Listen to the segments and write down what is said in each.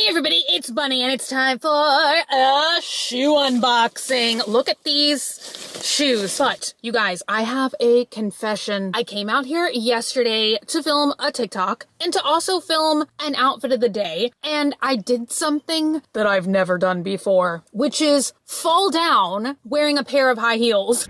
Hey everybody, it's Bunny and it's time for a shoe unboxing. Look at these shoes. But you guys, I have a confession. I came out here yesterday to film a TikTok and to also film an outfit of the day. And I did something that I've never done before, which is fall down wearing a pair of high heels.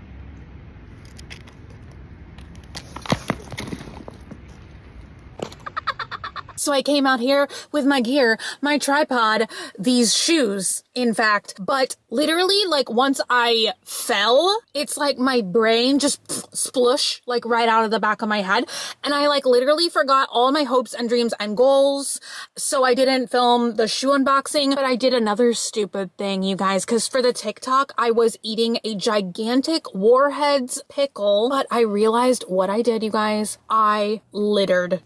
So I came out here with my gear, my tripod, these shoes, in fact, but literally like once I fell, it's like my brain just splush like right out of the back of my head. And I like literally forgot all my hopes and dreams and goals. So I didn't film the shoe unboxing, but I did another stupid thing, you guys, because for the TikTok, I was eating a gigantic Warheads pickle, but I realized what I did, you guys. I littered.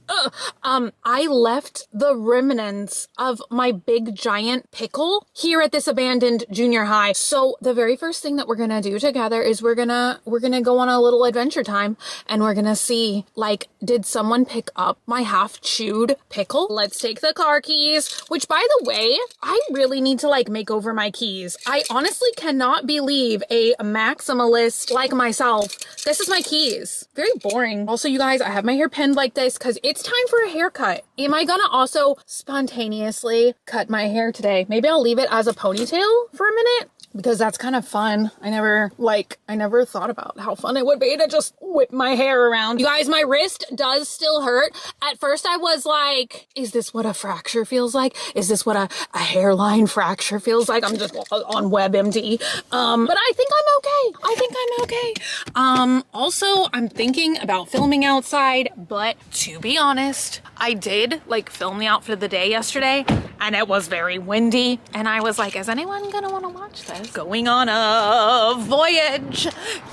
I left the remnants of my big giant pickle here at this abandoned junior high. So the very first thing that we're gonna do together is we're gonna go on a little adventure time and we're gonna see, like, did someone pick up my half chewed pickle? Let's take the car keys, which by the way, I really need to like make over my keys. I honestly cannot believe a maximalist like myself. This is my keys. Very boring. Also, you guys, I have my hair pinned like this because it's time for a haircut. Am I gonna also spontaneously cut my hair today? Maybe I'll leave it as a ponytail for a minute because that's kind of fun. I never thought about how fun it would be to just whip my hair around. You guys, my wrist does still hurt. At first I was like, is this what a fracture feels like? Is this what a hairline fracture feels like? I'm just on WebMD. But I think I'm okay. Also, I'm thinking about filming outside, but to be honest, I did like film the outfit of the day yesterday and it was very windy. And I was like, is anyone gonna wanna watch this? Going on a voyage.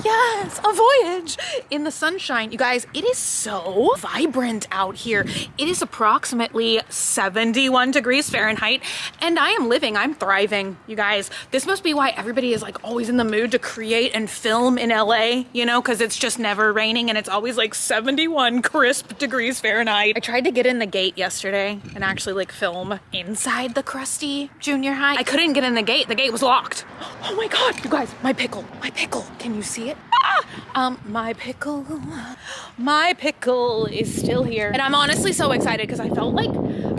Yes, a voyage in the sunshine. You guys, it is so vibrant out here. It is approximately 71 degrees Fahrenheit and I'm thriving, you guys. This must be why everybody is like always in the mood to create and film in LA, you know, because it's just never raining and it's always like 71 crisp degrees Fahrenheit. I tried to get in the gate yesterday and actually like film inside the crusty junior high. I couldn't get in the gate. The gate was locked. Oh my God, you guys, my pickle. Can you see it? My pickle is still here. And I'm honestly so excited because I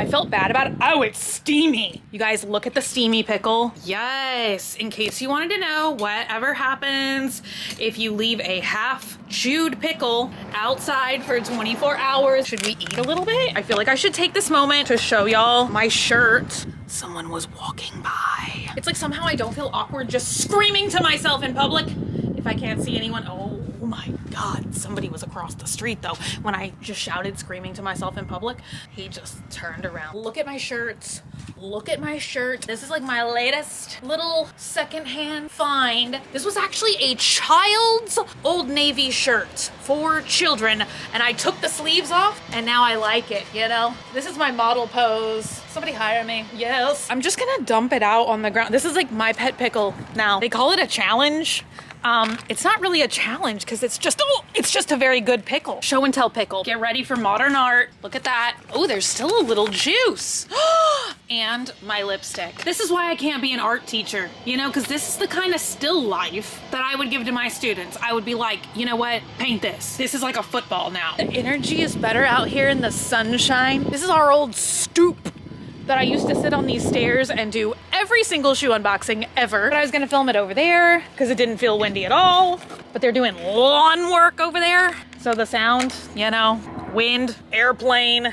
felt bad about it. Oh, it's steamy. You guys, look at the steamy pickle. Yes, in case you wanted to know, whatever happens if you leave a half chewed pickle outside for 24 hours. Should we eat a little bit? I feel like I should take this moment to show y'all my shirt. Someone was walking by. It's like somehow I don't feel awkward just screaming to myself in public if I can't see anyone. Oh my God, somebody was across the street though. When I just shouted screaming to myself in public, he just turned around. Look at my shirts. Look at my shirt. This is like my latest little secondhand find. This was actually a child's Old Navy shirt for children and I took the sleeves off and now I like it, you know? This is my model pose. Somebody hire me. Yes. I'm just gonna dump it out on the ground. This is like my pet pickle now. They call it a challenge. It's not really a challenge because it's just a very good pickle. Show and tell pickle. Get ready for modern art. Look at that. Oh, there's still a little juice. And my lipstick. This is why I can't be an art teacher, you know, because this is the kind of still life that I would give to my students. I would be like, you know what? Paint this. This is like a football now. The energy is better out here in the sunshine. This is our old stoop that I used to sit on these stairs and do every single shoe unboxing ever. But I was gonna film it over there because it didn't feel windy at all. But they're doing lawn work over there. So the sound, you know, wind, airplane,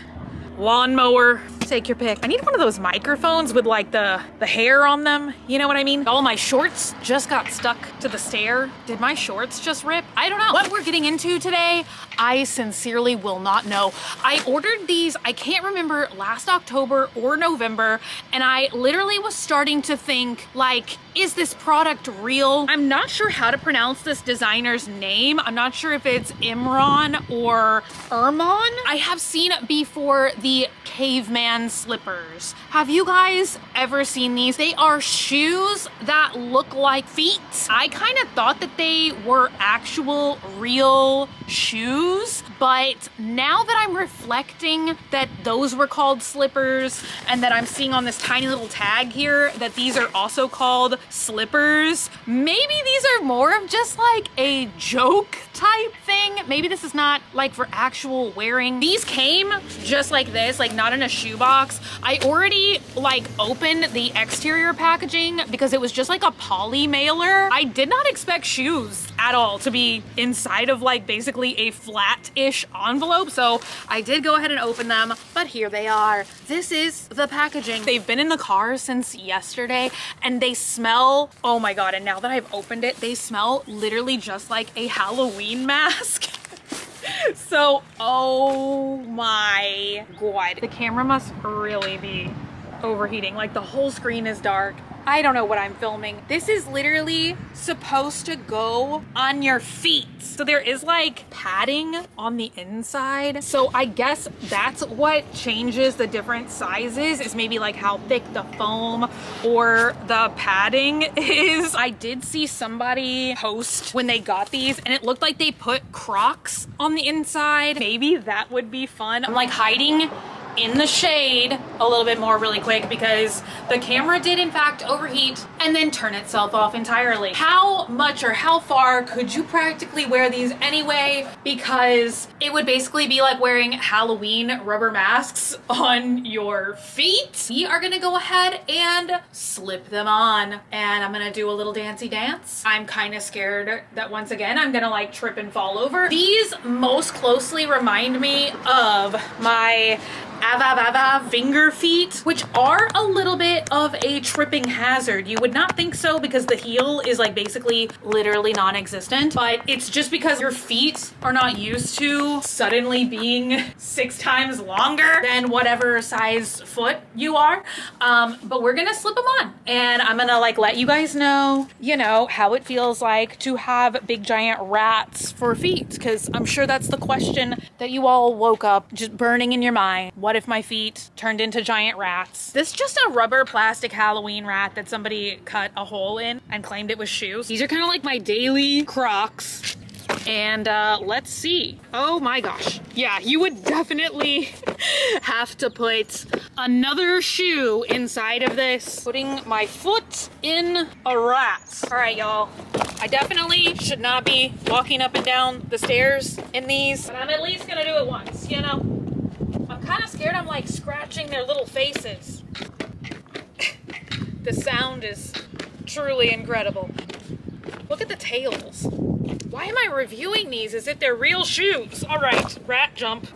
lawnmower, take your pick. I need one of those microphones with like the hair on them. You know what I mean? All my shorts just got stuck to the stair. Did my shorts just rip? I don't know. What we're getting into today, I sincerely will not know. I ordered these, I can't remember, last October or November, and I literally was starting to think like, is this product real? I'm not sure how to pronounce this designer's name. I'm not sure if it's Imran or Erman. I have seen before the caveman and slippers. Have you guys ever seen these? They are shoes that look like feet. I kind of thought that they were actual real shoes, but now that I'm reflecting that those were called slippers and that I'm seeing on this tiny little tag here that these are also called slippers, maybe these are more of just like a joke type thing. Maybe this is not like for actual wearing. These came just like this, like not in a shoebox. I already like opened the exterior packaging because it was just like a poly mailer. I did not expect shoes at all to be inside of like basically a flat-ish envelope. So I did go ahead and open them, but here they are. This is the packaging. They've been in the car since yesterday and they smell, oh my God. And now that I've opened it, they smell literally just like a Halloween mask. So, oh my God. The camera must really be overheating. Like the whole screen is dark. I don't know what I'm filming. This is literally supposed to go on your feet. So there is like padding on the inside. So I guess that's what changes the different sizes, is maybe like how thick the foam or the padding is. I did see somebody post when they got these and it looked like they put Crocs on the inside. Maybe that would be fun. I'm like hiding in the shade a little bit more really quick because the camera did in fact overheat and then turn itself off entirely. How much or how far could you practically wear these anyway? Because it would basically be like wearing Halloween rubber masks on your feet. We are gonna go ahead and slip them on and I'm gonna do a little dancey dance. I'm kind of scared that once again I'm gonna like trip and fall over. These most closely remind me of my finger feet, which are a little bit of a tripping hazard. You would not think so because the heel is like basically literally non-existent, but it's just because your feet are not used to suddenly being 6 times longer than whatever size foot you are. But we're gonna slip them on and I'm gonna like let you guys know, you know, how it feels like to have big giant rats for feet, because I'm sure that's the question that you all woke up just burning in your mind. What if my feet turned into giant rats? This is just a rubber plastic Halloween rat that somebody cut a hole in and claimed it was shoes. These are kind of like my daily Crocs. And let's see. Oh my gosh. Yeah, you would definitely have to put another shoe inside of this. Putting my foot in a rat. All right, y'all. I definitely should not be walking up and down the stairs in these, but I'm at least gonna do it once, you know? I'm kind of scared I'm like scratching their little faces. The sound is truly incredible. Look at the tails. Why am I reviewing these as if they're real shoes? All right, rat jump.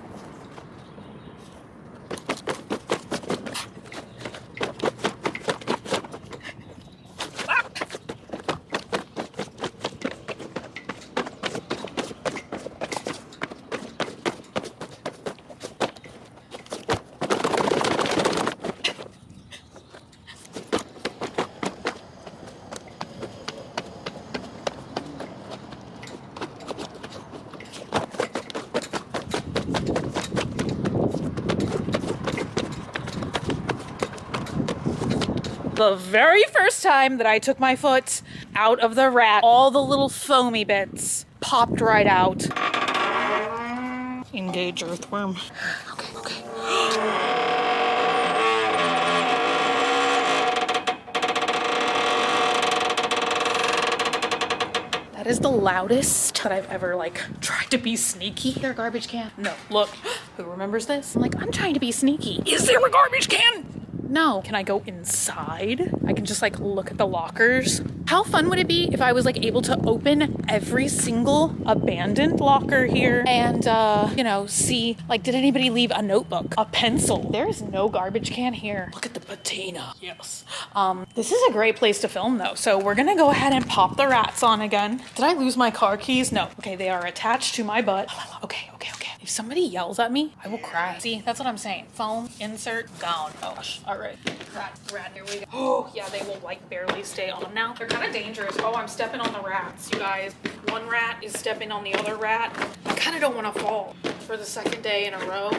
The very first time that I took my foot out of the rat, all the little foamy bits popped right out. Engage earthworm. Okay, okay. That is the loudest that I've ever like tried to be sneaky. Is there a garbage can? No. Look, who remembers this? I'm like, I'm trying to be sneaky. Is there a garbage can? No. Can I go inside? I can just like look at the lockers. How fun would it be if I was like able to open every single abandoned locker here and, you know, see like, did anybody leave a notebook, a pencil? There is no garbage can here. Look at the patina. Yes. This is a great place to film though. So we're gonna go ahead and pop the rats on again. Did I lose my car keys? No. Okay, they are attached to my butt. Okay, okay, okay. If somebody yells at me, I will cry. See, that's what I'm saying. Phone, insert, gone. Oh gosh. All right. Rat, here we go. Oh, yeah, they will like barely stay on now. They're kind of dangerous. Oh, I'm stepping on the rats, you guys. One rat is stepping on the other rat. I kind of don't want to fall for the second day in a row.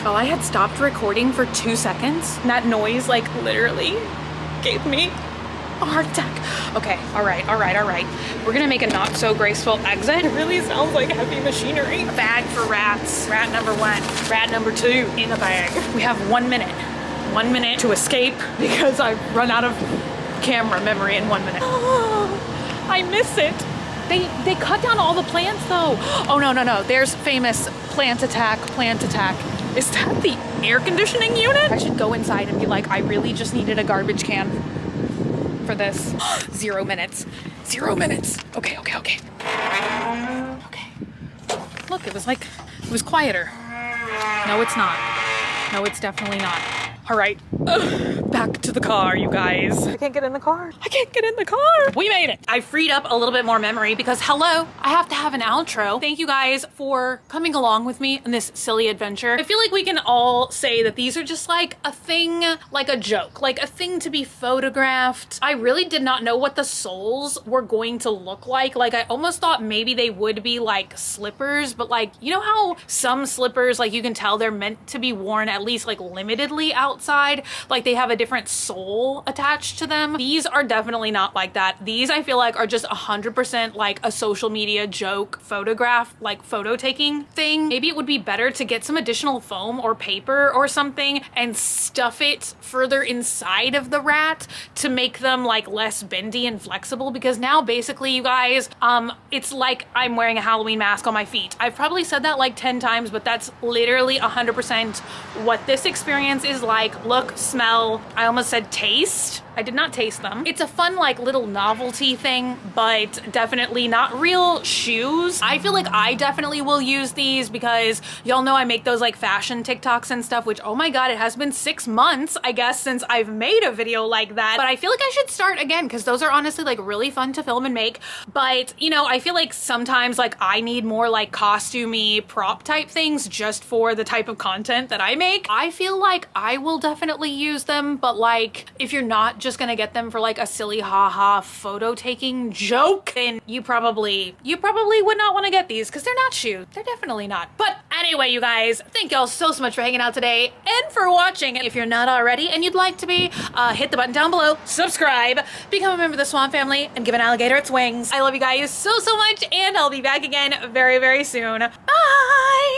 Oh, I had stopped recording for 2 seconds. And that noise like literally gave me a heart attack. Okay, all right. We're gonna make a not so graceful exit. It really sounds like heavy machinery. A bag for rats. Rat number 1, rat number 2 in the bag. We have 1 minute. 1 minute to escape because I've run out of camera memory in 1 minute. Oh, I miss it. They cut down all the plants though. Oh no. There's famous plant attack. Is that the air conditioning unit? I should go inside and be like, I really just needed a garbage can for this. 0 minutes. 0 minutes. Okay. Look, it was quieter. No, it's not. No, it's definitely not. All right, back to the car, you guys. I can't get in the car. We made it. I freed up a little bit more memory because hello, I have to have an outro. Thank you guys for coming along with me in this silly adventure. I feel like we can all say that these are just like a thing, like a joke, like a thing to be photographed. I really did not know what the soles were going to look like. Like I almost thought maybe they would be like slippers, but like, you know how some slippers, like you can tell they're meant to be worn at least like limitedly outside, like they have a different sole attached to them. These are definitely not like that. These I feel like are just 100% like a social media joke photograph, like photo taking thing. Maybe it would be better to get some additional foam or paper or something and stuff it further inside of the rat to make them like less bendy and flexible, because now basically you guys, it's like I'm wearing a Halloween mask on my feet. I've probably said that like 10 times, but that's literally 100% what this experience is like. Look, smell, I almost said taste. I did not taste them. It's a fun like little novelty thing, but definitely not real shoes. I feel like I definitely will use these because y'all know I make those like fashion TikToks and stuff, which oh my god, it has been 6 months I guess since I've made a video like that, but I feel like I should start again because those are honestly like really fun to film and make. But you know, I feel like sometimes like I need more like costumey prop type things just for the type of content that I make. I feel like I will definitely use them, but like if you're not just gonna get them for like a silly haha photo taking joke, then you probably would not want to get these because they're not shoes. They're definitely not. But anyway, you guys, thank y'all so much for hanging out today and for watching. If you're not already and you'd like to be, hit the button down below, subscribe, become a member of the Swamp family, and give an alligator its wings. I love you guys so much, and I'll be back again very soon. Bye!